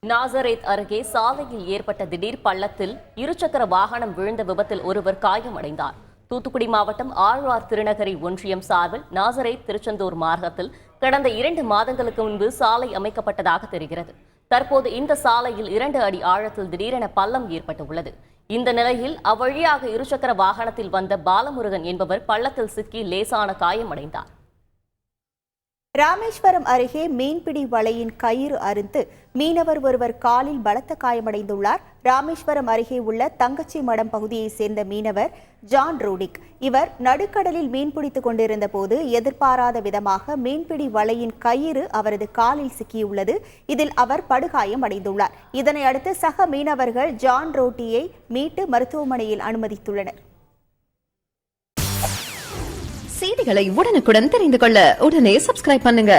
நாசரேத் அருகே சாலையில் ஏற்பட்ட திடீர் பள்ளத்தில் இருசக்கர வாகனம் விழுந்த விபத்தில் ஒருவர் காயமடைந்தார். தூத்துக்குடி மாவட்டம் ஆழ்வார் திருநகரி ஒன்றியம் சார்பில் நாசரேத் திருச்செந்தூர் மார்க்கத்தில் கடந்த 2 மாதங்களுக்கு முன்பு சாலை அமைக்கப்பட்டதாக தெரிகிறது. தற்போது இந்த சாலையில் 2 அடி ஆழத்தில் திடீரென பள்ளம் ஏற்பட்டுள்ளது. இந்த நிலையில் அவ்வழியாக இருசக்கர வாகனத்தில் வந்த பாலமுருகன் என்பவர் பள்ளத்தில் சிக்கி லேசான காயமடைந்தார். ராமேஸ்வரம் அருகே மீன்பிடி வலையின் கயிறு அறுந்து மீனவர் ஒருவர் காலில் பலத்த காயமடைந்துள்ளார். ராமேஸ்வரம் அருகே உள்ள தங்கச்சி மடம் பகுதியைச் சேர்ந்த மீனவர் ஜான் ரோடிக். இவர் நடுக்கடலில் மீன்பிடித்துக் கொண்டிருந்த போது எதிர்பாராத விதமாக மீன்பிடி வலையின் கயிறு அவரது காலில் சிக்கியுள்ளது. இதில் அவர் படுகாயம் அடைந்துள்ளார். இதனை அடுத்து சக மீனவர்கள் ஜான் ரோட்டியை மீட்டு மருத்துவமனையில் அனுமதித்துள்ளனர். செய்திகளை உடனுக்குடன் தெரிந்து கொள்ள உடனே சப்ஸ்கிரைப் பண்ணுங்க.